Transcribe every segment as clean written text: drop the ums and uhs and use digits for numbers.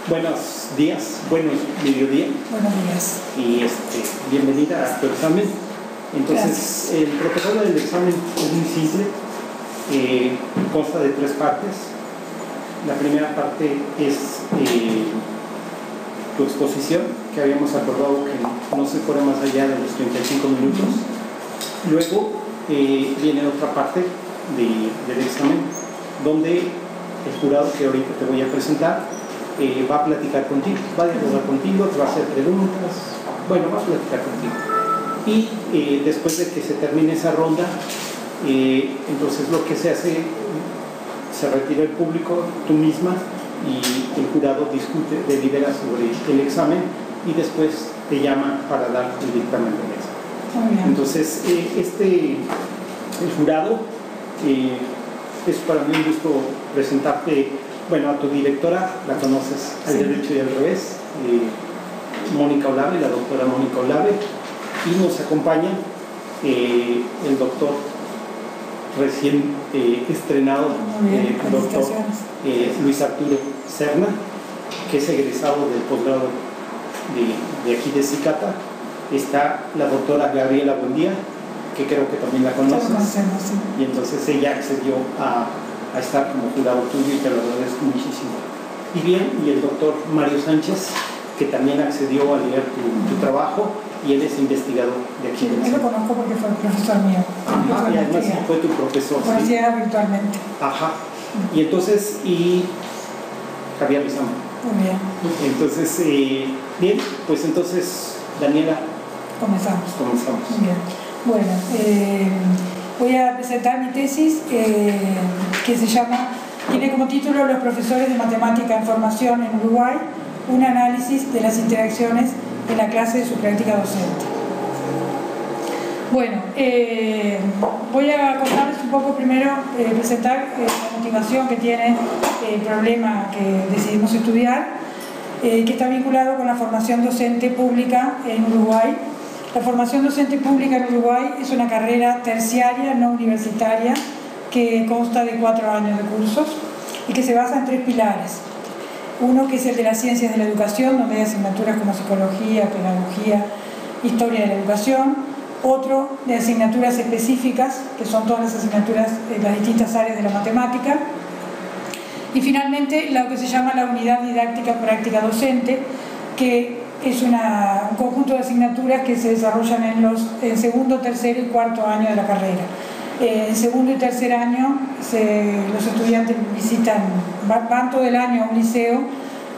Buenos días, buenos mediodía. Buenos días. Y bienvenida a tu examen. Entonces, el protocolo del examen es muy simple. Consta de 3 partes. La primera parte es tu exposición, que habíamos acordado que no se fuera más allá de los 35 minutos. Luego viene otra parte del examen, donde el jurado que ahorita te voy a presentar va a platicar contigo, va a dialogar contigo, te va a hacer preguntas, bueno, va a platicar contigo. Y después de que se termine esa ronda, entonces lo que se hace, se retira el público, tú misma, y el jurado discute, delibera sobre el examen y después te llama para dar el dictamen del examen. Entonces, el jurado, es para mí un gusto presentarte, bueno, a tu directora, la conoces al derecho y al revés, Mónica Olave, la doctora Mónica Olave, y nos acompaña el doctor recién estrenado, doctor Luis Arturo Serna, que es egresado del posgrado de aquí de Cicata. Está la doctora Gabriela Buendía, que creo que también la conoces, y entonces ella accedió a estar como jurado tuyo y te lo agradezco muchísimo. Y bien, y el doctor Mario Sánchez, que también accedió a leer tu trabajo, y él es investigador de aquí. Sí, yo lo conozco porque fue profesor mío. Ajá, y además fue tu profesor. Conocía virtualmente. Ajá. Y entonces, Javier Lizama. Muy bien. Entonces, bien, pues entonces, Daniela. Comenzamos. Muy bien. Bueno, voy a presentar mi tesis que se llama, tiene como título Los profesores de matemática en formación en Uruguay, un análisis de las interacciones en la clase de su práctica docente. Bueno, voy a contarles un poco primero, presentar la motivación que tiene el problema que decidimos estudiar, que está vinculado con la formación docente pública en Uruguay. La formación docente pública en Uruguay es una carrera terciaria, no universitaria, que consta de 4 años de cursos y que se basa en 3 pilares. Uno que es el de las ciencias de la educación, donde hay asignaturas como psicología, pedagogía, historia de la educación. Otro de asignaturas específicas, que son todas las asignaturas de las distintas áreas de la matemática. Y finalmente, lo que se llama la unidad didáctica práctica docente, que es un conjunto de asignaturas que se desarrollan en segundo, tercero y cuarto año de la carrera. En segundo y tercer año los estudiantes van todo el año a un liceo,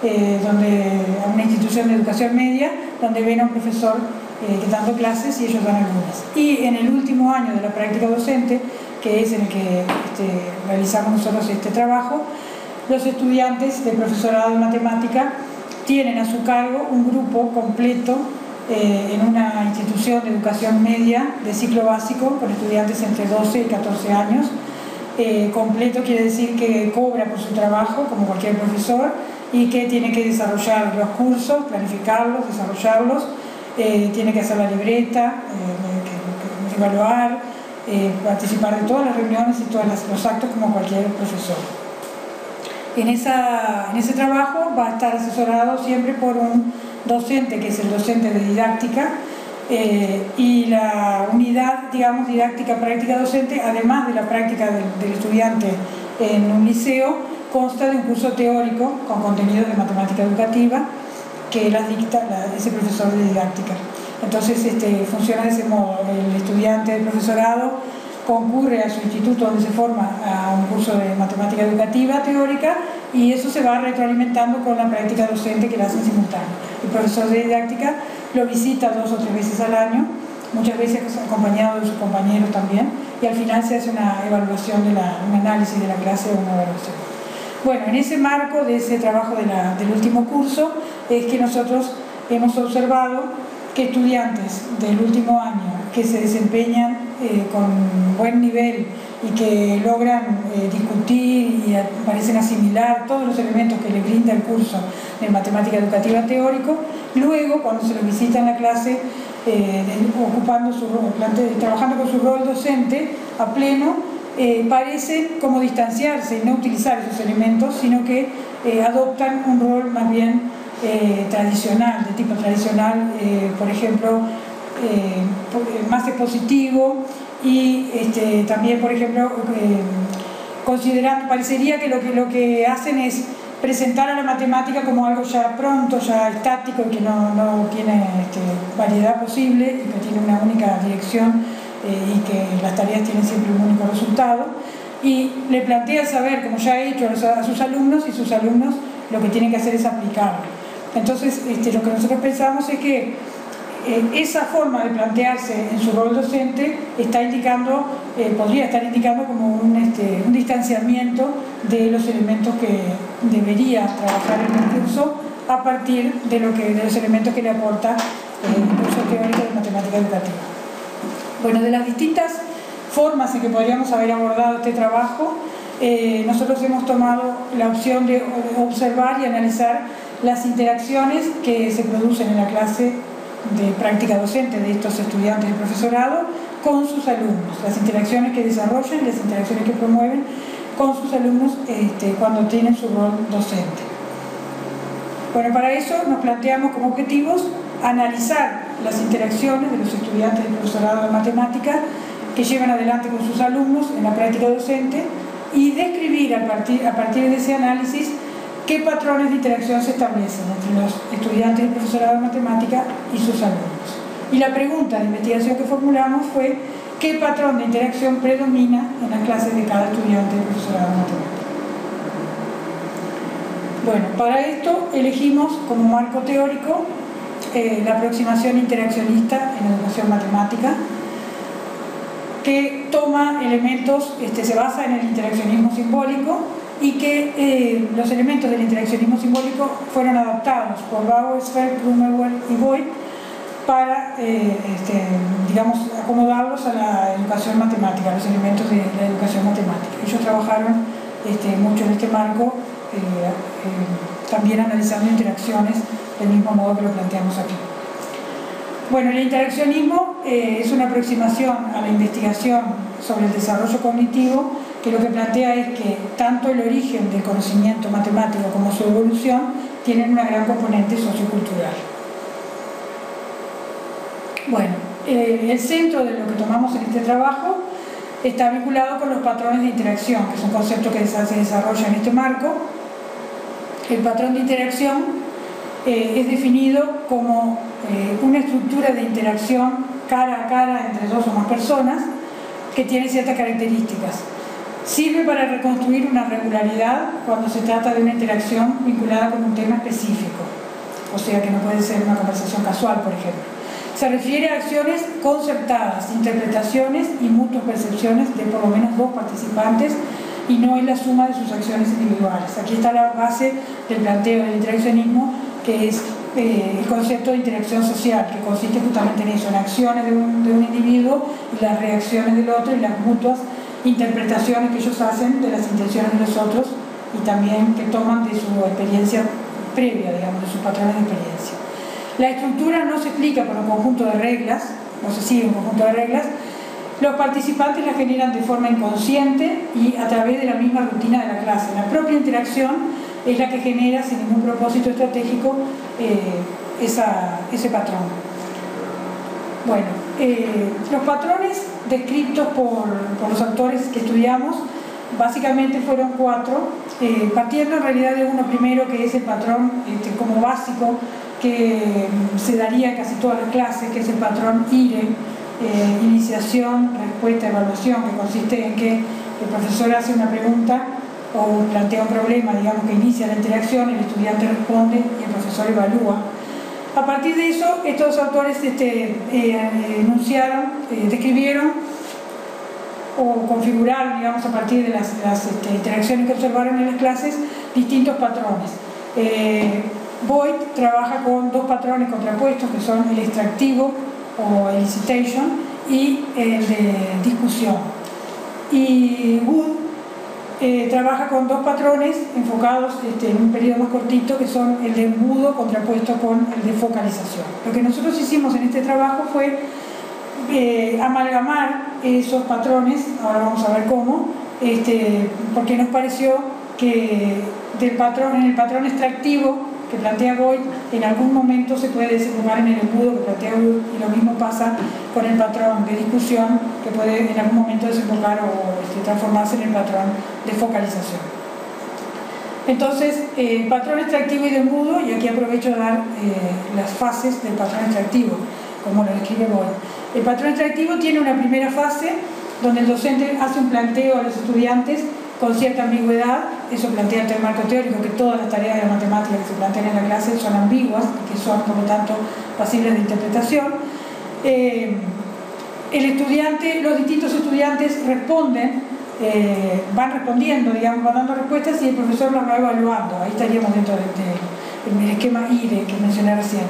a una institución de educación media, donde ven a un profesor dando clases y ellos dan algunas. Y en el último año de la práctica docente, que es en el que realizamos nosotros este trabajo, los estudiantes de profesorado de matemática tienen a su cargo un grupo completo en una institución de educación media de ciclo básico con estudiantes entre 12 y 14 años. Completo quiere decir que cobra por su trabajo como cualquier profesor y que tiene que desarrollar los cursos, planificarlos, desarrollarlos, tiene que hacer la libreta, evaluar, participar de todas las reuniones y todos los actos como cualquier profesor. En ese trabajo va a estar asesorado siempre por un docente, que es el docente de didáctica, y la unidad, digamos, didáctica práctica docente, además de la práctica del estudiante en un liceo, consta de un curso teórico con contenidos de matemática educativa que las dicta ese profesor de didáctica. Entonces funciona de ese modo: el estudiante del profesorado concurre a su instituto donde se forma a un curso de matemática educativa teórica, y eso se va retroalimentando con la práctica docente que la hacen simultáneo. El profesor de didáctica lo visita 2 o 3 veces al año, muchas veces acompañado de sus compañeros también, y al final se hace una evaluación, un análisis de la clase o una evaluación. Bueno, en ese marco de ese trabajo del último curso es que nosotros hemos observado que estudiantes del último año que se desempeñan con buen nivel y que logran discutir y parecen asimilar todos los elementos que les brinda el curso de matemática educativa teórico, luego cuando se los visita en la clase, trabajando con su rol docente a pleno, parece como distanciarse y no utilizar esos elementos, sino que adoptan un rol más bien tradicional, de tipo tradicional, por ejemplo, más expositivo y también, por ejemplo, considerando, parecería que lo que hacen es presentar a la matemática como algo ya pronto, ya estático, y que no tiene variedad posible, y que tiene una única dirección y que las tareas tienen siempre un único resultado, y le plantea saber, como ya ha hecho a sus alumnos, y sus alumnos lo que tienen que hacer es aplicarlo. Entonces, lo que nosotros pensamos es que esa forma de plantearse en su rol docente está indicando, podría estar indicando como un distanciamiento de los elementos que debería trabajar en el curso a partir de los elementos que le aporta el curso teórico de matemática educativa. Bueno, de las distintas formas en que podríamos haber abordado este trabajo, nosotros hemos tomado la opción de observar y analizar las interacciones que se producen en la clase de práctica docente de estos estudiantes y profesorado con sus alumnos, las interacciones que desarrollan y las interacciones que promueven con sus alumnos cuando tienen su rol docente. Bueno, para eso nos planteamos como objetivos analizar las interacciones de los estudiantes y profesorado de matemáticas que llevan adelante con sus alumnos en la práctica docente y describir a partir de ese análisis qué patrones de interacción se establecen entre los estudiantes y profesorado de matemática y sus alumnos. Y la pregunta de investigación que formulamos fue qué patrón de interacción predomina en las clases de cada estudiante y profesorado de matemática. Bueno, para esto elegimos como marco teórico la aproximación interaccionista en educación matemática, que toma elementos, se basa en el interaccionismo simbólico, y que los elementos del interaccionismo simbólico fueron adaptados por Bauer, Sfer, Grunewald y Voigt para, digamos, acomodarlos a la educación matemática, los elementos de la educación matemática. Ellos trabajaron mucho en este marco, también analizando interacciones del mismo modo que lo planteamos aquí. Bueno, el interaccionismo es una aproximación a la investigación sobre el desarrollo cognitivo que lo que plantea es que tanto el origen del conocimiento matemático como su evolución tienen una gran componente sociocultural. Bueno, el centro de lo que tomamos en este trabajo está vinculado con los patrones de interacción, que es un concepto que se desarrolla en este marco. El patrón de interacción es definido como una estructura de interacción cara a cara entre dos o más personas que tiene ciertas características. Sirve para reconstruir una regularidad cuando se trata de una interacción vinculada con un tema específico, o sea que no puede ser una conversación casual, por ejemplo. Se refiere a acciones concertadas, interpretaciones y mutuas percepciones de por lo menos dos participantes, y no es la suma de sus acciones individuales. Aquí está la base del planteo del interaccionismo, que es el concepto de interacción social, que consiste justamente en eso, en acciones de un individuo y las reacciones del otro y las mutuas interpretaciones que ellos hacen de las intenciones de los otros y también que toman de su experiencia previa, digamos, de sus patrones de experiencia. La estructura no se explica por un conjunto de reglas, no se sigue un conjunto de reglas, los participantes la generan de forma inconsciente y a través de la misma rutina de la clase. La propia interacción es la que genera, sin ningún propósito estratégico, ese patrón. Bueno, los patrones descritos por los autores que estudiamos básicamente fueron 4, partiendo en realidad de uno primero, que es el patrón como básico que se daría en casi todas las clases, que es el patrón IRE, iniciación, respuesta, evaluación, que consiste en que el profesor hace una pregunta o plantea un problema, digamos, que inicia la interacción, el estudiante responde y el profesor evalúa. A partir de eso, estos autores enunciaron, describieron o configuraron, digamos, a partir de las interacciones que observaron en las clases, distintos patrones. Voigt trabaja con 2 patrones contrapuestos, que son el extractivo o elicitation y el de discusión. Y Wood trabaja con 2 patrones enfocados en un periodo más cortito, que son el de embudo contrapuesto con el de focalización. Lo que nosotros hicimos en este trabajo fue amalgamar esos patrones, ahora vamos a ver cómo, porque nos pareció que en el patrón extractivo que plantea Boyd, en algún momento se puede desembocar en el embudo que plantea Wood, y lo mismo pasa con el patrón de discusión, que puede en algún momento desembocar o transformarse en el patrón de focalización. Entonces, patrón extractivo y de embudo, y aquí aprovecho de dar las fases del patrón extractivo, como lo describe Boyd. El patrón extractivo tiene una primera fase donde el docente hace un planteo a los estudiantes con cierta ambigüedad. Eso plantea el marco teórico, que todas las tareas de la matemática que se plantean en la clase son ambiguas y que son, por lo tanto, pasibles de interpretación. Los distintos estudiantes responden, van respondiendo, digamos, van dando respuestas, y el profesor las va evaluando. Ahí estaríamos dentro del esquema IDE que mencioné recién.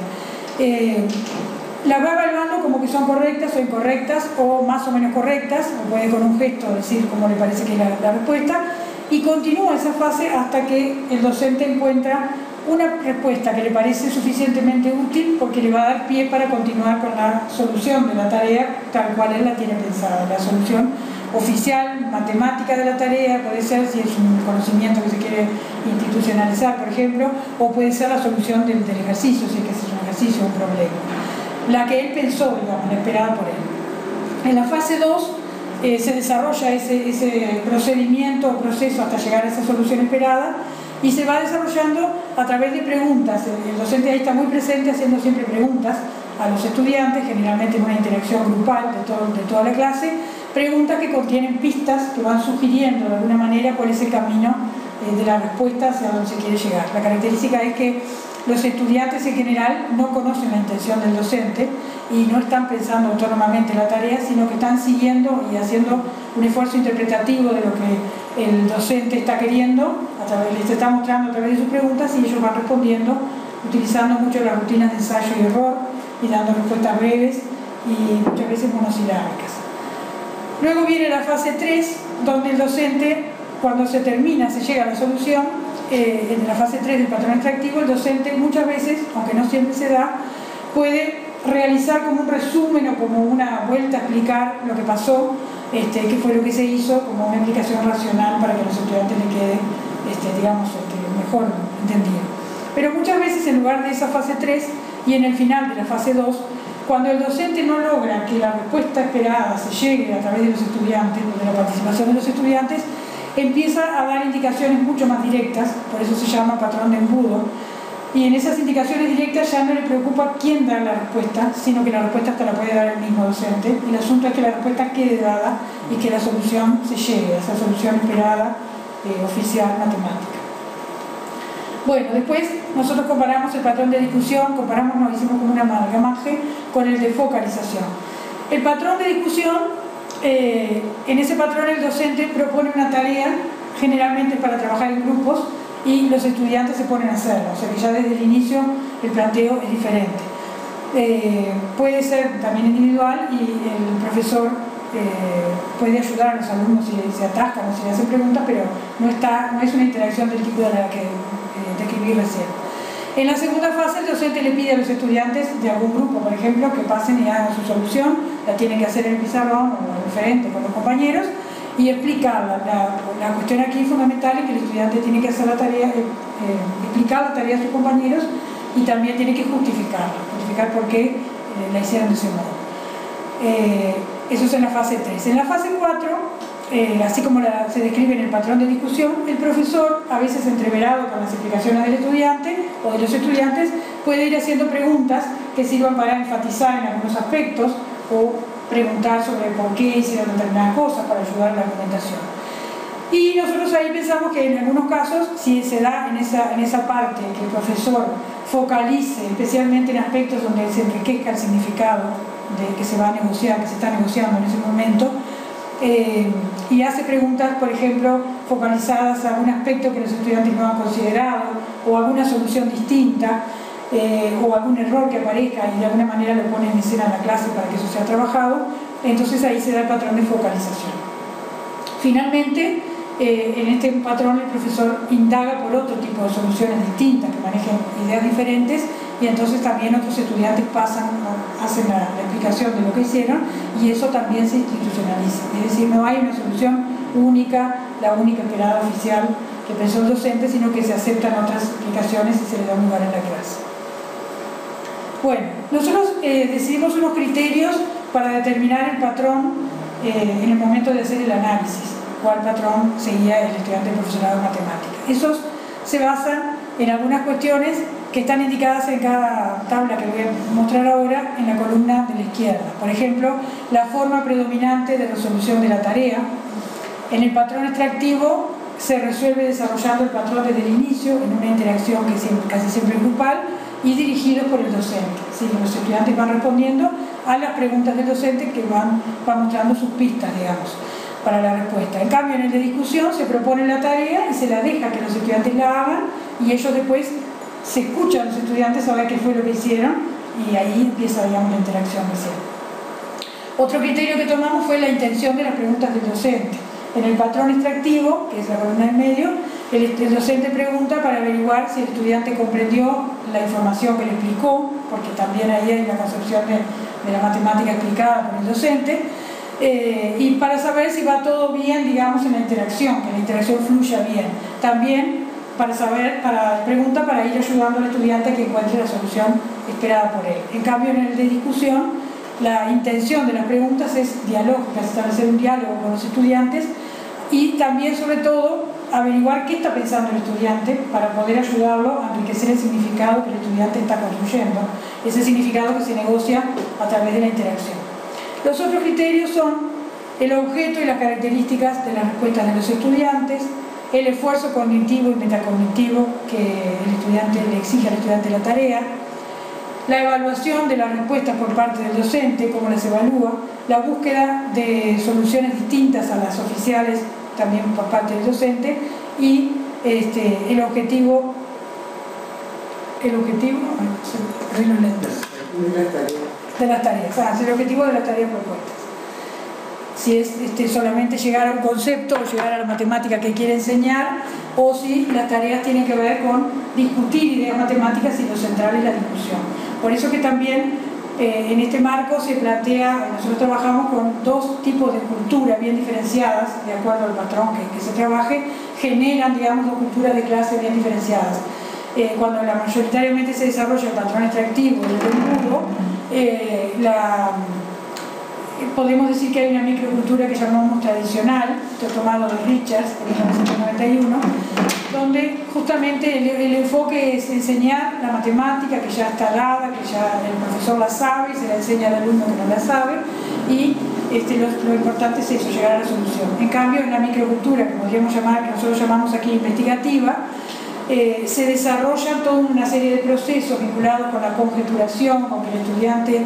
Las va evaluando como que son correctas o incorrectas, o más o menos correctas, o puede con un gesto decir cómo le parece que es la respuesta, y continúa esa fase hasta que el docente encuentra una respuesta que le parece suficientemente útil, porque le va a dar pie para continuar con la solución de la tarea tal cual él la tiene pensada. La solución oficial, matemática de la tarea, puede ser si es un conocimiento que se quiere institucionalizar, por ejemplo, o puede ser la solución del ejercicio, si es que es un ejercicio o un problema. La que él pensó, digamos, la esperada por él. En la fase 2 se desarrolla ese procedimiento o proceso hasta llegar a esa solución esperada, y se va desarrollando a través de preguntas. El docente ahí está muy presente haciendo siempre preguntas a los estudiantes, generalmente en una interacción grupal de toda la clase, preguntas que contienen pistas que van sugiriendo de alguna manera cuál es el camino de la respuesta hacia donde se quiere llegar. La característica es que los estudiantes en general no conocen la intención del docente y no están pensando autónomamente en la tarea, sino que están siguiendo y haciendo un esfuerzo interpretativo de lo que el docente está queriendo, les está mostrando a través de sus preguntas, y ellos van respondiendo utilizando mucho las rutinas de ensayo y error y dando respuestas breves y muchas veces monosilábicas. Luego viene la fase 3, donde el docente, cuando se llega a la solución, en la fase 3 del patrón extractivo, el docente muchas veces, aunque no siempre se da, puede realizar como un resumen o como una vuelta a explicar lo que pasó, qué fue lo que se hizo, como una explicación racional para que a los estudiantes les quede, mejor entendido. Pero muchas veces, en lugar de esa fase 3 y en el final de la fase 2, cuando el docente no logra que la respuesta esperada se llegue a través de los estudiantes, de la participación de los estudiantes, empieza a dar indicaciones mucho más directas, por eso se llama patrón de embudo, y en esas indicaciones directas ya no le preocupa quién da la respuesta, sino que la respuesta hasta la puede dar el mismo docente. El asunto es que la respuesta quede dada y que la solución se llegue, a esa solución esperada, oficial, matemática. Bueno, después nosotros comparamos el patrón de discusión, nos hicimos como una amalgamaje con el de focalización. El patrón de discusión, en ese patrón el docente propone una tarea, generalmente para trabajar en grupos, y los estudiantes se ponen a hacerlo, o sea que ya desde el inicio el planteo es diferente. Puede ser también individual, y el profesor puede ayudar a los alumnos si se atascan o si le hacen preguntas, pero no es una interacción del tipo de la que describí recién. En la segunda fase, el docente le pide a los estudiantes de algún grupo, por ejemplo, que pasen y hagan su solución, la tienen que hacer en el pizarrón o referente con los compañeros, y explicarla. La cuestión aquí fundamental es que el estudiante tiene que hacer la tarea, explicar la tarea a sus compañeros, y también tiene que justificar por qué la hicieron de ese modo. Eso es en la fase 3. En la fase 4, así como se describe en el patrón de discusión, el profesor, a veces entreverado con las explicaciones del estudiante o de los estudiantes, puede ir haciendo preguntas que sirvan para enfatizar en algunos aspectos o preguntar sobre por qué hicieron determinadas cosas para ayudar a la argumentación. Y nosotros ahí pensamos que en algunos casos, si se da en esa parte que el profesor focalice especialmente en aspectos donde se enriquezca el significado de que se va a negociar, que se está negociando en ese momento, y hace preguntas, por ejemplo, focalizadas a algún aspecto que los estudiantes no han considerado, o alguna solución distinta, o algún error que aparezca y de alguna manera lo pone en escena en la clase para que eso sea trabajado, entonces ahí se da el patrón de focalización. Finalmente, en este patrón el profesor indaga por otro tipo de soluciones distintas que manejen ideas diferentes, y entonces también otros estudiantes hacen la explicación de lo que hicieron, y eso también se institucionaliza. Es decir, no hay una solución única, la única esperada oficial que pensó el docente, sino que se aceptan otras explicaciones y se le da un lugar en la clase. Bueno, nosotros decidimos unos criterios para determinar el patrón en el momento de hacer el análisis, cuál patrón seguía el estudiante del profesorado de matemáticas. Esos se basan en algunas cuestiones que están indicadas en cada tabla que voy a mostrar ahora en la columna de la izquierda. Por ejemplo, la forma predominante de resolución de la tarea. En el patrón extractivo se resuelve desarrollando el patrón desde el inicio en una interacción que casi siempre es grupal y dirigido por el docente. ¿Sí? Los estudiantes van respondiendo a las preguntas del docente que van mostrando sus pistas, digamos, para la respuesta. En cambio, en el de discusión se propone la tarea y se la deja que los estudiantes la hagan y ellos después se escuchan a los estudiantes a ver qué fue lo que hicieron y ahí empieza, digamos, la interacción recién. Otro criterio que tomamos fue la intención de las preguntas del docente. En el patrón extractivo, que es la columna en medio, el docente pregunta para averiguar si el estudiante comprendió la información que le explicó, porque también ahí hay la concepción de la matemática explicada por el docente, y para saber si va todo bien, digamos, en la interacción, que la interacción fluya bien. También pregunta para ir ayudando al estudiante a que encuentre la solución esperada por él. En cambio, en el de discusión, la intención de las preguntas es dialógica, establecer un diálogo con los estudiantes y también, sobre todo, averiguar qué está pensando el estudiante para poder ayudarlo a enriquecer el significado que el estudiante está construyendo, ese significado que se negocia a través de la interacción. Los otros criterios son el objeto y las características de las respuestas de los estudiantes, el esfuerzo cognitivo y metacognitivo que el estudiante le exige al estudiante la tarea, la evaluación de las respuestas por parte del docente, cómo las evalúa, la búsqueda de soluciones distintas a las oficiales también por parte del docente y el objetivo de las tareas, el objetivo de las tareas propuestas. Si es solamente llegar a un concepto o llegar a la matemática que quiere enseñar, o si las tareas tienen que ver con discutir ideas matemáticas y lo central es la discusión. Por eso que también en este marco se plantea, nosotros trabajamos con dos tipos de cultura bien diferenciadas, de acuerdo al patrón que se trabaje, generan, digamos, dos culturas de clase bien diferenciadas. Cuando mayoritariamente se desarrolla el patrón extractivo y el embudo, podemos decir que hay una microcultura que llamamos tradicional, esto tomado de Richards en 1991, donde justamente el enfoque es enseñar la matemática que ya está dada, que ya el profesor la sabe, se la enseña al alumno que no la sabe, y lo importante es eso, llegar a la solución. En cambio, en la microcultura, que podríamos llamar, que nosotros llamamos aquí investigativa, se desarrolla toda una serie de procesos vinculados con la conjeturación, con que el estudiante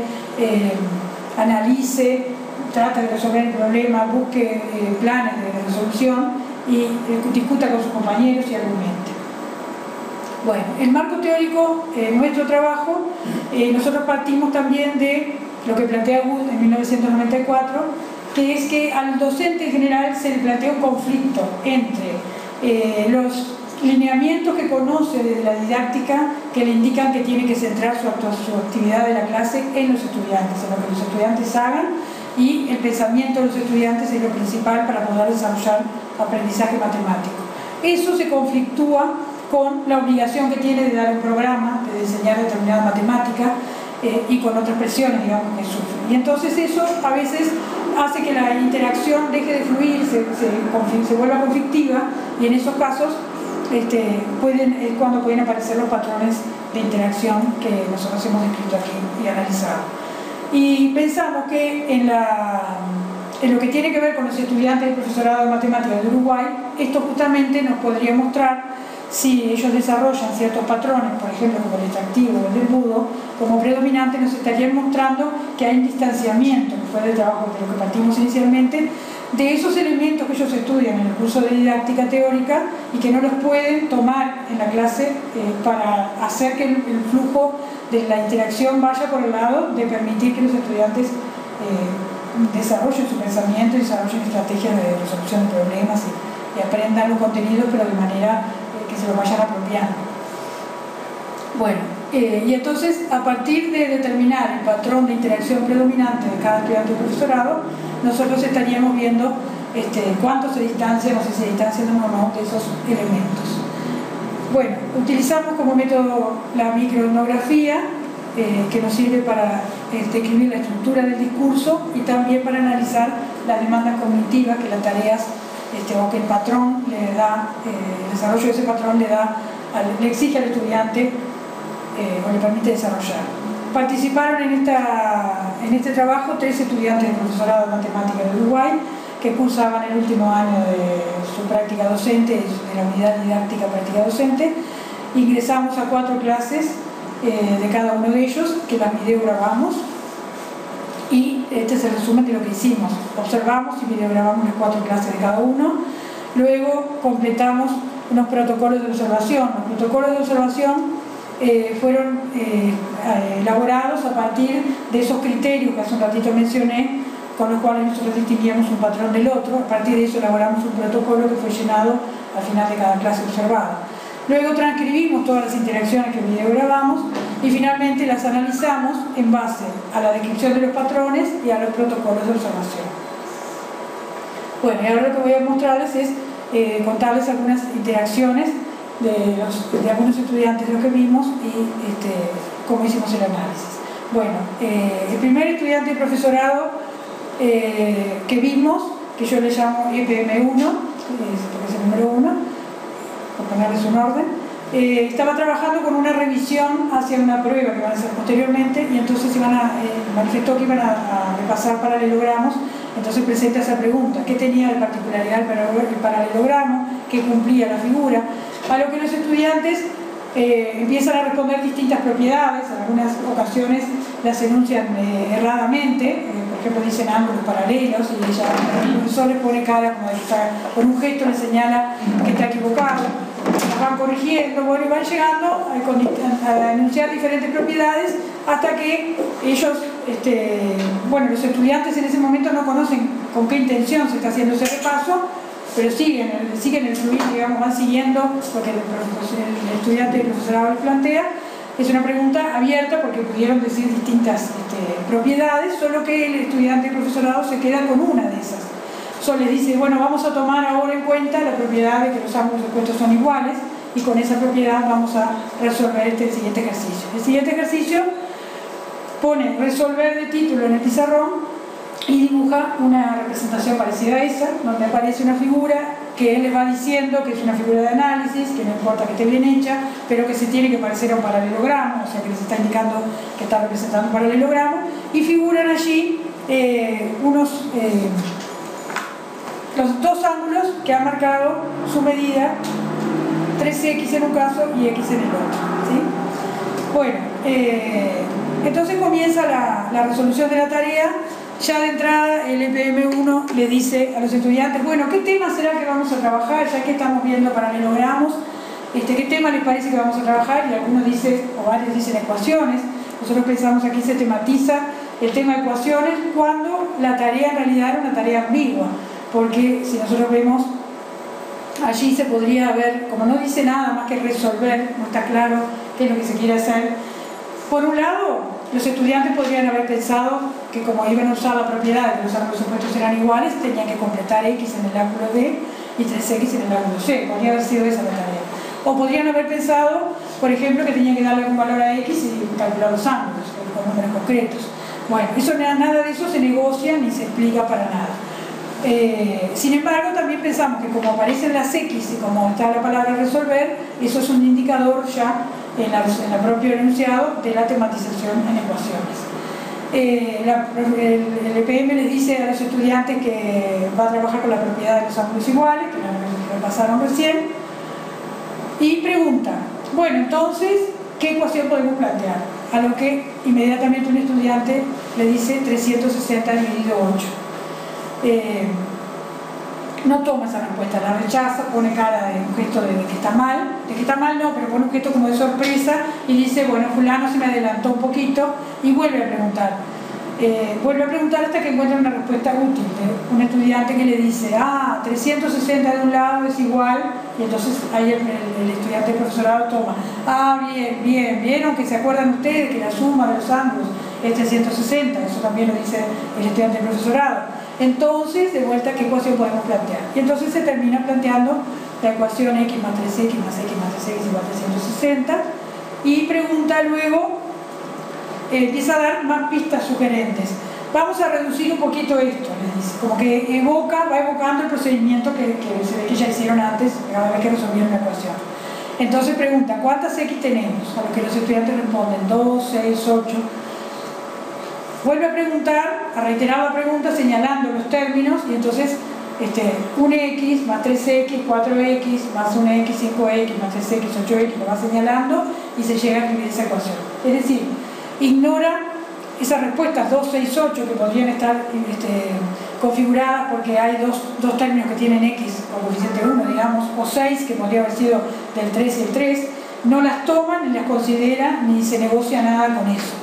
analice, trate de resolver el problema, busque planes de resolución y discuta con sus compañeros y argumente. Bueno, el marco teórico, nuestro trabajo, nosotros partimos también de lo que plantea Wood en 1994, que es que al docente en general se le plantea un conflicto entre los lineamientos que conoce desde la didáctica que le indican que tiene que centrar su actividad de la clase en los estudiantes, en lo que los estudiantes hagan, y el pensamiento de los estudiantes es lo principal para poder desarrollar aprendizaje matemático. Eso se conflictúa con la obligación que tiene de dar un programa, de enseñar determinada matemática y con otras presiones, digamos, que sufre. Y entonces eso a veces hace que la interacción deje de fluir, se vuelva conflictiva, y en esos casos es cuando pueden aparecer los patrones de interacción que nosotros hemos descrito aquí y analizado. Y pensamos que en lo que tiene que ver con los estudiantes del profesorado de matemáticas de Uruguay, esto justamente nos podría mostrar si ellos desarrollan ciertos patrones, por ejemplo como el extractivo o el del embudo, como predominante, nos estarían mostrando que hay un distanciamiento, que fue del trabajo de lo que partimos inicialmente, de esos elementos que ellos estudian en el curso de didáctica teórica y que no los pueden tomar en la clase para hacer que el flujo de la interacción vaya por el lado de permitir que los estudiantes desarrollen su pensamiento y desarrollen estrategias de resolución de problemas y aprendan los contenidos, pero de manera que se los vayan apropiando. Bueno, y entonces a partir de determinar el patrón de interacción predominante de cada estudiante del profesorado, nosotros estaríamos viendo cuánto se distancian o si se distancian o no de esos elementos. Bueno, utilizamos como método la microetnografía, que nos sirve para escribir la estructura del discurso y también para analizar las demandas cognitivas que las tareas o que el patrón le da, el desarrollo de ese patrón le exige al estudiante o le permite desarrollar. Participaron en este trabajo 3 estudiantes del profesorado de matemáticas de Uruguay que cursaban el último año de su práctica docente, de la unidad didáctica práctica docente. Ingresamos a 4 clases de cada uno de ellos, que las videograbamos, y este es el resumen de lo que hicimos. Observamos y videograbamos las 4 clases de cada uno. Luego completamos unos protocolos de observación. Los protocolos de observación fueron elaborados a partir de esos criterios que hace un ratito mencioné, con los cuales nosotros distinguíamos un patrón del otro. A partir de eso elaboramos un protocolo que fue llenado al final de cada clase observada. Luego transcribimos todas las interacciones que videograbamos y finalmente las analizamos en base a la descripción de los patrones y a los protocolos de observación. Bueno, y ahora lo que voy a mostrarles es contarles algunas interacciones de algunos estudiantes de lo que vimos y cómo hicimos el análisis. Bueno, el primer estudiante de profesorado que vimos, que yo le llamo EPM1, porque es el número 1, por ponerles un orden, estaba trabajando con una revisión hacia una prueba que van a hacer posteriormente y entonces manifestó que iban a repasar paralelogramos. Entonces presenta esa pregunta: ¿qué tenía de particularidad el paralelogramo? ¿Qué cumplía la figura? A lo que los estudiantes empiezan a responder distintas propiedades. En algunas ocasiones las enuncian erradamente, por ejemplo dicen ángulos paralelos y el profesor le pone cara como de que está, con un gesto le señala que está equivocado, las van corrigiendo, bueno, y van llegando a enunciar diferentes propiedades hasta que ellos, bueno, los estudiantes en ese momento no conocen con qué intención se está haciendo ese repaso, pero siguen el fluir, digamos, van siguiendo porque el estudiante del profesorado les plantea. Es una pregunta abierta porque pudieron decir distintas propiedades, solo que el estudiante del profesorado se queda con una de esas. Solo les dice, bueno, vamos a tomar ahora en cuenta la propiedad de que los ángulos opuestos son iguales y con esa propiedad vamos a resolver el siguiente ejercicio. El siguiente ejercicio pone resolver de título en el pizarrón y dibuja una representación parecida a esa, donde aparece una figura que él les va diciendo que es una figura de análisis, que no importa que esté bien hecha, pero que se tiene que parecer a un paralelogramo, o sea que les está indicando que está representando un paralelogramo, y figuran allí los 2 ángulos que han marcado su medida, 3x en un caso y x en el otro, ¿sí? Bueno, entonces comienza la resolución de la tarea. Ya de entrada el EPM1 le dice a los estudiantes, bueno, ¿qué tema será que vamos a trabajar? Ya que estamos viendo paralelogramos, ¿qué tema les parece que vamos a trabajar? Y algunos dicen, o varios dicen ecuaciones. Nosotros pensamos aquí se tematiza el tema de ecuaciones cuando la tarea en realidad era una tarea ambigua, porque si nosotros vemos, allí se podría ver, como no dice nada más que resolver, no está claro qué es lo que se quiere hacer. Por un lado, los estudiantes podrían haber pensado que como iban a usar la propiedad de que los ángulos opuestos eran iguales, tenían que completar x en el ángulo D y 3x en el ángulo C. Podría haber sido esa la tarea. O podrían haber pensado, por ejemplo, que tenían que darle algún valor a x y calcular los ángulos con números concretos. Bueno, nada de eso se negocia ni se explica para nada. Sin embargo, también pensamos que como aparecen las x y como está la palabra resolver, eso es un indicador ya en el propio enunciado de la tematización en ecuaciones. El EPM les dice a los estudiantes que va a trabajar con la propiedad de los ángulos iguales, que lo pasaron recién, y pregunta, bueno, entonces, ¿qué ecuación podemos plantear? A lo que inmediatamente un estudiante le dice 360 dividido 8. No toma esa respuesta, la rechaza, pone cara de un gesto de que está mal no, pero pone un gesto como de sorpresa y dice, bueno, fulano se me adelantó un poquito, y vuelve a preguntar. Vuelve a preguntar hasta que encuentra una respuesta útil de un estudiante que le dice, 360 de un lado es igual, y entonces ahí el estudiante del profesorado toma, bien, aunque se acuerdan ustedes que la suma de los ángulos es 360, eso también lo dice el estudiante del profesorado. entonces de vuelta qué ecuación podemos plantear. Y entonces se termina planteando la ecuación x más 3x más x más 3x igual a 360 y pregunta luego, empieza a dar más pistas sugerentes. Vamos a reducir un poquito esto, les dice, como que va evocando el procedimiento que se ve que ya hicieron antes, cada vez que resolvieron la ecuación. Entonces pregunta, ¿cuántas x tenemos? A lo que los estudiantes responden 2, 6, 8. Vuelve a preguntar, a reiterar la pregunta señalando los términos y entonces un x más 3x, 4x más 1x, 5x más 3x, 8x, lo va señalando y se llega a escribir esa ecuación. Es decir, ignora esas respuestas 2, 6, 8 que podrían estar configuradas porque hay dos términos que tienen x con coeficiente 1, digamos, o 6 que podría haber sido del 3 y el 3, no las toman ni las consideran ni se negocia nada con eso.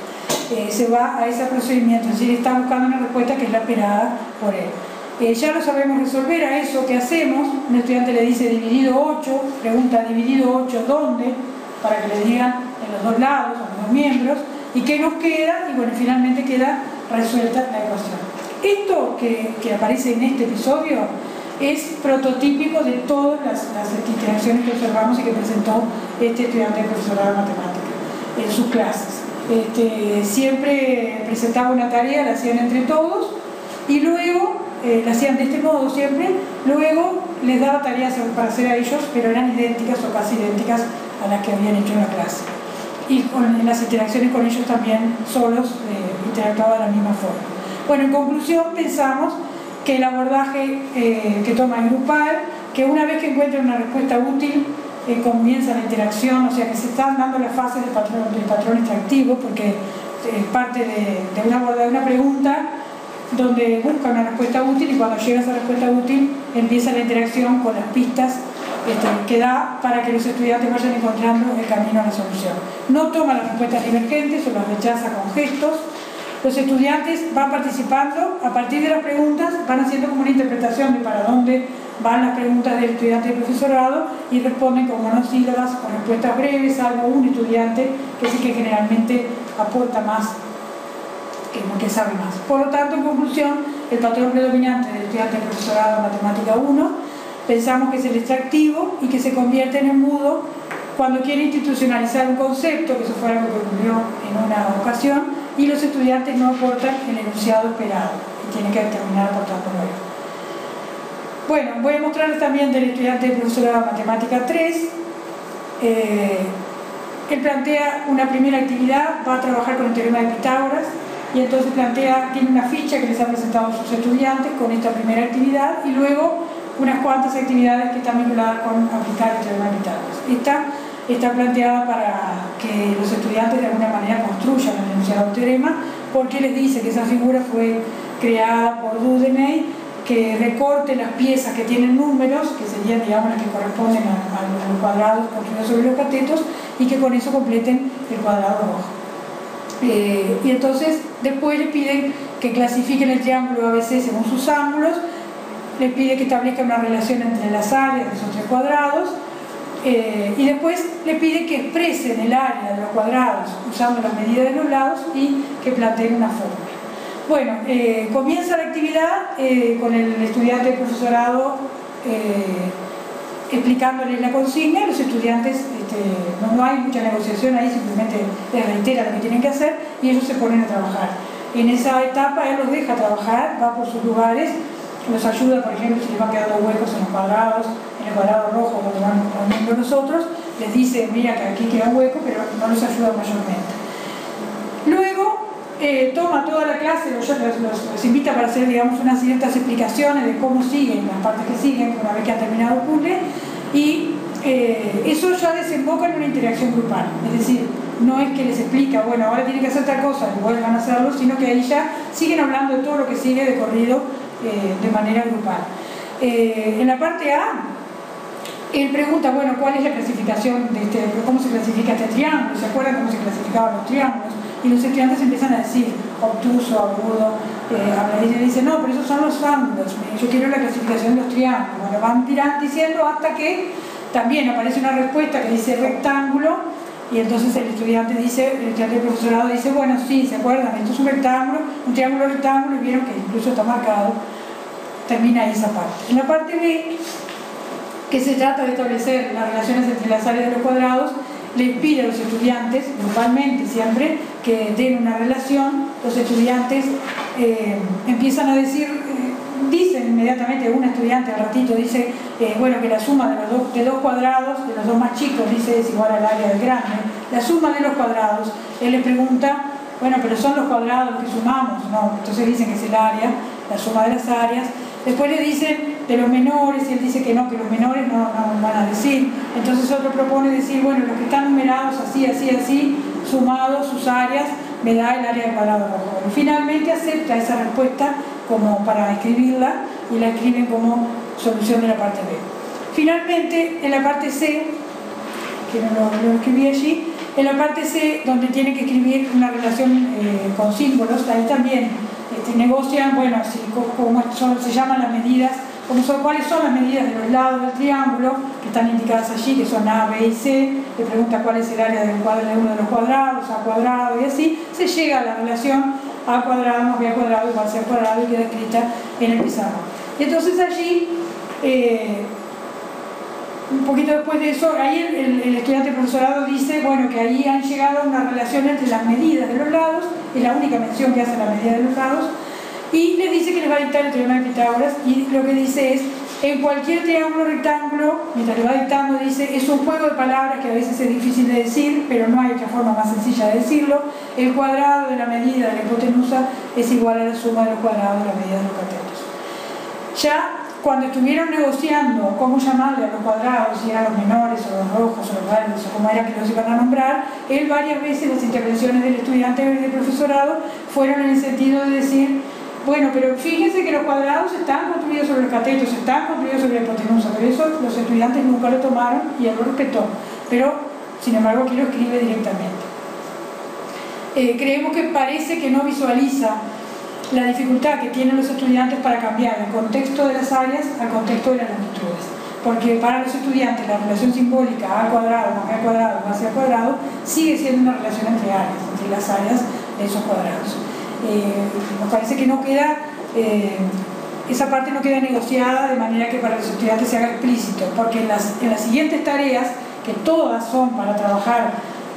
Se va a ese procedimiento, es decir, está buscando una respuesta que es la esperada por él. Ya lo sabemos resolver. A eso, ¿qué hacemos? Un estudiante le dice dividido 8, pregunta dividido 8 ¿dónde? Para que le digan en los dos lados, en los dos miembros, y qué nos queda, y bueno, finalmente queda resuelta la ecuación. Esto que aparece en este episodio es prototípico de todas las interacciones que observamos y que presentó este estudiante de profesorado de matemática en sus clases. Siempre presentaba una tarea, la hacían entre todos y luego la hacían de este modo siempre, luego les daba tareas para hacer a ellos, pero eran idénticas o casi idénticas a las que habían hecho en la clase. Y en las interacciones con ellos también solos interactuaban de la misma forma. Bueno, en conclusión pensamos que el abordaje que toma es grupal, que una vez que encuentran una respuesta útil comienza la interacción, o sea que se están dando las fases del patrón extractivo, porque es parte de una pregunta donde busca una respuesta útil y cuando llega esa respuesta útil empieza la interacción con las pistas que da para que los estudiantes vayan encontrando el camino a la solución. No toma las respuestas divergentes o las rechaza con gestos. Los estudiantes van participando, a partir de las preguntas van haciendo como una interpretación de para dónde van las preguntas del estudiante y profesorado y responden con monosílabas, con respuestas breves, salvo un estudiante que sí que generalmente aporta más, que sabe más. Por lo tanto, en conclusión, el patrón predominante del estudiante y profesorado de Matemática 1 pensamos que es el extractivo y que se convierte en el mudo cuando quiere institucionalizar un concepto, que eso fue algo que ocurrió en una ocasión, y los estudiantes no aportan el enunciado esperado y tienen que terminar aportando nuevo. Bueno, voy a mostrarles también del estudiante de profesorado de Matemática 3. Él plantea una primera actividad, va a trabajar con el teorema de Pitágoras y entonces tiene una ficha que les ha presentado a sus estudiantes con esta primera actividad y luego unas cuantas actividades que están vinculadas con aplicar el teorema de Pitágoras. Está planteada para que los estudiantes de alguna manera construyan el enunciado del teorema, porque les dice que esa figura fue creada por Dudeney, que recorte las piezas que tienen números, que serían, digamos, las que corresponden a los cuadrados construidos sobre los catetos, y que con eso completen el cuadrado rojo. Y entonces después les piden que clasifiquen el triángulo ABC según sus ángulos, les pide que establezcan una relación entre las áreas de esos tres cuadrados, y después le pide que expresen el área de los cuadrados usando las medidas de los lados y que planteen una fórmula. Bueno, comienza la actividad con el estudiante de profesorado explicándoles la consigna. Los estudiantes, no hay mucha negociación ahí, simplemente les reitera lo que tienen que hacer y ellos se ponen a trabajar. En esa etapa él los deja trabajar, va por sus lugares, los ayuda, por ejemplo, si les van quedando huecos en los cuadrados, en el cuadrado rojo cuando van poniendo los otros, les dice, mira que aquí queda un hueco, pero no los ayuda mayormente. Luego toma toda la clase, los invita para hacer, digamos, unas ciertas explicaciones de cómo siguen, las partes que siguen, una vez que han terminado el puzzle, y eso ya desemboca en una interacción grupal, es decir, no es que les explica, bueno, ahora tienen que hacer tal cosa, y vuelvan a hacerlo, sino que ahí ya siguen hablando de todo lo que sigue de corrido de manera grupal. En la parte A, él pregunta, bueno, ¿cuál es la clasificación de cómo se clasifica este triángulo? ¿Se acuerdan cómo se clasificaban los triángulos? Y los estudiantes empiezan a decir obtuso, agudo, y ella dice, no, pero esos son los ángulos, yo quiero la clasificación de los triángulos. Bueno, van diciendo hasta que también aparece una respuesta que dice rectángulo, y entonces el estudiante del profesorado dice, bueno, sí, ¿se acuerdan? Esto es un rectángulo, un triángulo rectángulo, y vieron que incluso está marcado termina ahí esa parte. En la parte B, que se trata de establecer las relaciones entre las áreas de los cuadrados, les pide a los estudiantes, grupalmente siempre, que den una relación. Los estudiantes empiezan a decir, dicen inmediatamente, un estudiante al ratito dice, bueno, que la suma de dos cuadrados, de los dos más chicos, dice, es igual al área del grande. La suma de los cuadrados, él le pregunta, bueno, pero son los cuadrados que sumamos, no, entonces dicen que es el área, la suma de las áreas. Después le dicen de los menores y él dice que no, que los menores no van a decir. Entonces otro propone decir, bueno, los que están numerados así, así, así, sumados sus áreas, me da el área del cuadrado rojo. Y finalmente acepta esa respuesta como para escribirla y la escriben como solución de la parte B. Finalmente, en la parte C, que no lo escribí allí, en la parte C, donde tienen que escribir una relación con símbolos, ahí también negocian, bueno, se llaman las medidas, cuáles son las medidas de los lados del triángulo, que están indicadas allí, que son A, B y C, le pregunta cuál es el área de uno de los cuadrados, A cuadrado, y así se llega a la relación A cuadrado más B al cuadrado igual C al cuadrado, y queda escrita en el pizarrón. Y entonces allí, un poquito después de eso, ahí el estudiante profesorado dice, bueno, que ahí han llegado a una relación entre las medidas de los lados, es la única mención que hace la medida de los lados, y les dice que les va a dictar el teorema de Pitágoras, y lo que dice es, en cualquier triángulo rectángulo, mientras le va dictando, dice, es un juego de palabras que a veces es difícil de decir, pero no hay otra forma más sencilla de decirlo, el cuadrado de la medida de la hipotenusa es igual a la suma de los cuadrados de la medida de los catetos. Ya cuando estuvieron negociando cómo llamarle a los cuadrados, si eran los menores o los rojos o los verdes o cómo era que los iban a nombrar, él varias veces las intervenciones del estudiante del profesorado fueron en el sentido de decir, bueno, pero fíjense que los cuadrados están construidos sobre los catetos, están construidos sobre la hipotenusa, pero eso los estudiantes nunca lo tomaron y él lo respetó, pero sin embargo aquí lo escribe directamente. Creemos que parece que no visualiza la dificultad que tienen los estudiantes para cambiar el contexto de las áreas al contexto de las longitudes, porque para los estudiantes la relación simbólica A al cuadrado más B al cuadrado más C al cuadrado sigue siendo una relación entre áreas, entre las áreas de esos cuadrados. Nos parece que no queda, esa parte no queda negociada de manera que para los estudiantes se haga explícito, porque en las siguientes tareas, que todas son para trabajar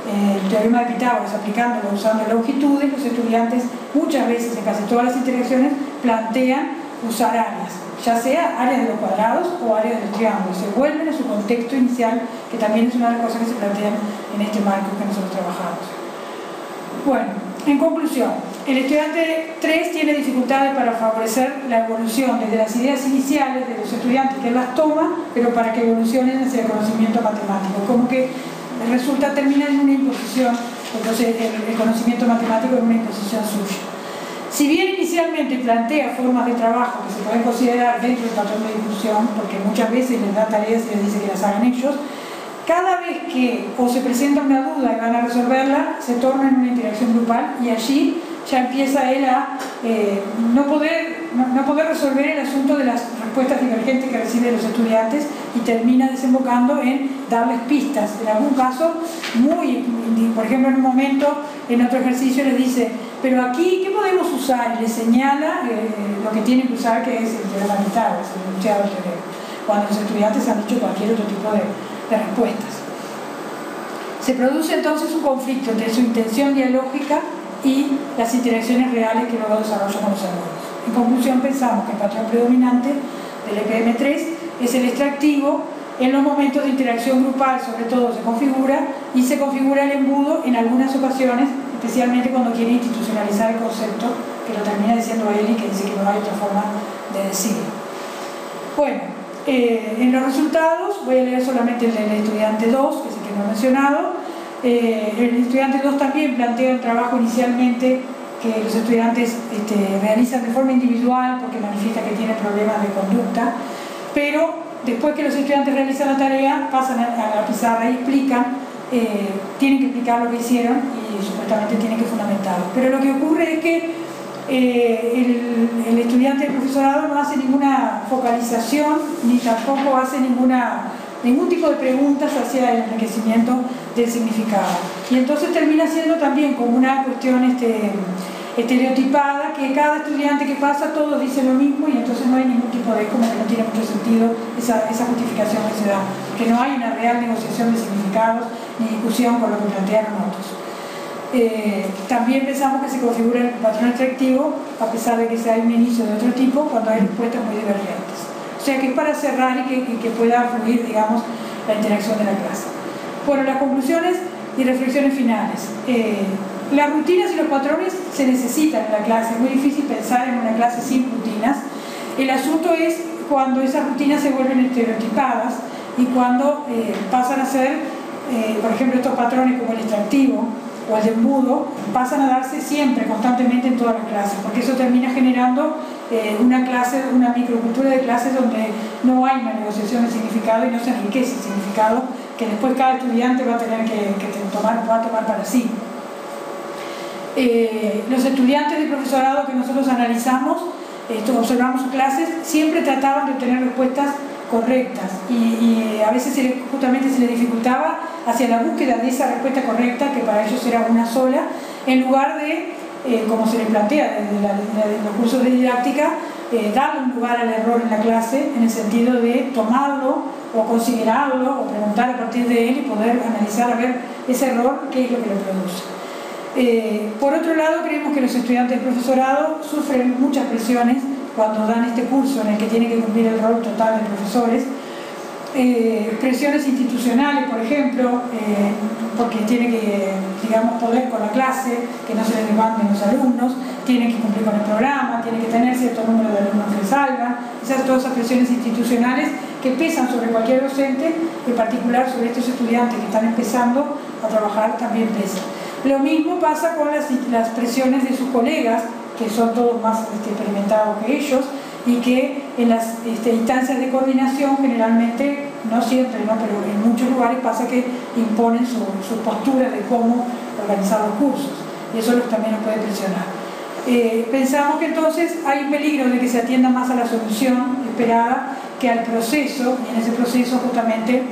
el teorema de Pitágoras aplicándolo usando longitudes, los estudiantes muchas veces en casi todas las interacciones plantean usar áreas, ya sea áreas de los cuadrados o áreas del triángulo, se vuelven a su contexto inicial, que también es una de las cosas que se plantean en este marco que nosotros trabajamos. Bueno, en conclusión, el estudiante 3 tiene dificultades para favorecer la evolución desde las ideas iniciales de los estudiantes que él las toma, pero para que evolucionen hacia el conocimiento matemático, como que termina en una imposición, entonces el conocimiento matemático en una imposición suya. Si bien inicialmente plantea formas de trabajo que se pueden considerar dentro del patrón de difusión, porque muchas veces les da tareas y les dice que las hagan ellos, cada vez que o se presenta una duda y van a resolverla, se torna en una interacción grupal y allí ya empieza él a no poder resolver el asunto de las respuestas divergentes que reciben los estudiantes y termina desembocando en darles pistas. En algún caso, por ejemplo, en un momento, en otro ejercicio les dice, pero aquí, ¿qué podemos usar? Y les señala lo que tienen que usar, que es el teorema de Pitágoras, el enunciado del teorema, cuando los estudiantes han dicho cualquier otro tipo de respuestas. Se produce entonces un conflicto entre su intención dialógica y las interacciones reales que luego desarrolla con los alumnos. En conclusión, pensamos que el patrón predominante del EPM3 es el extractivo. En los momentos de interacción grupal, sobre todo, se configura el embudo en algunas ocasiones, especialmente cuando quiere institucionalizar el concepto, que lo termina diciendo él y que dice que no hay otra forma de decirlo. Bueno, en los resultados, voy a leer solamente el del estudiante 2, que es el que no he mencionado. El estudiante 2 también plantea un trabajo inicialmente que los estudiantes realizan de forma individual porque manifiesta que tienen problemas de conducta, pero después que los estudiantes realizan la tarea, pasan a la pizarra y explican, tienen que explicar lo que hicieron y supuestamente tienen que fundamentarlo. Pero lo que ocurre es que el estudiante del profesorado no hace ninguna focalización ni tampoco hace ningún tipo de preguntas hacia el enriquecimiento del significado. Y entonces termina siendo también como una cuestión estereotipada, que cada estudiante que pasa, todos dicen lo mismo y entonces no hay ningún tipo de, como que no tiene mucho sentido esa justificación que se da, que no hay una real negociación de significados ni discusión con lo que plantearon otros. También pensamos que se configura el patrón extractivo, a pesar de que sea un inicio de otro tipo, cuando hay respuestas muy divergentes. O sea que es para cerrar y que pueda fluir, digamos, la interacción de la clase. Bueno, las conclusiones y reflexiones finales. Las rutinas y los patrones se necesitan en la clase. Es muy difícil pensar en una clase sin rutinas. El asunto es cuando esas rutinas se vuelven estereotipadas y cuando pasan a ser, por ejemplo, estos patrones como el extractivo o el de embudo, pasan a darse siempre, constantemente en todas las clases, porque eso termina generando una clase, una microcultura de clases donde no hay una negociación de significado y no se enriquece el significado que después cada estudiante va a tener que tomar para sí. Los estudiantes del profesorado que nosotros analizamos, observamos sus clases, siempre trataban de obtener respuestas correctas y a veces justamente se les dificultaba hacia la búsqueda de esa respuesta correcta, que para ellos era una sola, en lugar de, como se les plantea desde los cursos de didáctica, darle un lugar al error en la clase, en el sentido de tomarlo o considerarlo o preguntar a partir de él y poder analizar a ver ese error, qué es lo que lo produce. Por otro lado, creemos que los estudiantes del profesorado sufren muchas presiones cuando dan este curso en el que tienen que cumplir el rol total de profesores. Presiones institucionales, por ejemplo, porque tienen que, digamos, poder con la clase, que no se les demanden los alumnos, tienen que cumplir con el programa, tienen que tener cierto número de alumnos que salgan, todas esas presiones institucionales que pesan sobre cualquier docente, en particular sobre estos estudiantes que están empezando a trabajar, también pesan. Lo mismo pasa con las presiones de sus colegas, que son todos más experimentados que ellos, y que en las instancias de coordinación generalmente, no siempre, ¿no?, pero en muchos lugares pasa que imponen sus posturas de cómo organizar los cursos, y eso también nos puede presionar. Pensamos que entonces hay peligro de que se atienda más a la solución esperada que al proceso, y en ese proceso justamente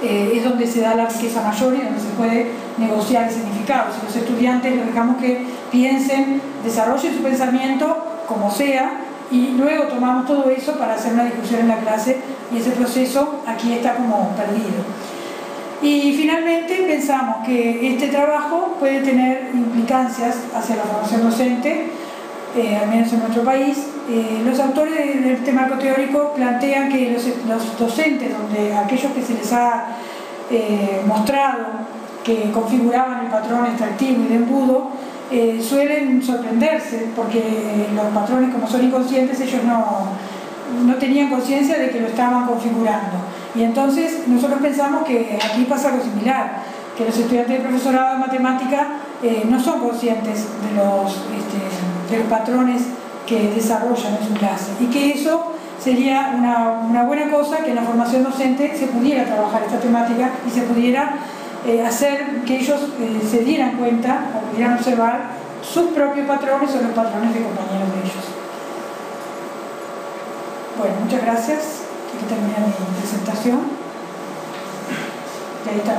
es donde se da la riqueza mayor y donde se puede negociar el significado. Si los estudiantes les dejamos que piensen, desarrollen su pensamiento como sea, y luego tomamos todo eso para hacer una discusión en la clase, y ese proceso aquí está como perdido. Y finalmente pensamos que este trabajo puede tener implicancias hacia la formación docente, al menos en nuestro país. Los autores de este marco teórico plantean que los docentes, donde aquellos que se les ha mostrado que configuraban el patrón extractivo y de embudo, suelen sorprenderse porque los patrones, como son inconscientes, ellos no tenían conciencia de que lo estaban configurando, y entonces nosotros pensamos que aquí pasa algo similar, que los estudiantes de profesorado de matemática no son conscientes de los patrones que desarrollan en su clase, y que eso sería una buena cosa, que en la formación docente se pudiera trabajar esta temática y se pudiera hacer que ellos se dieran cuenta o pudieran observar sus propios patrones o los patrones de compañeros de ellos. Bueno, muchas gracias. Aquí termina mi presentación. Y ahí está.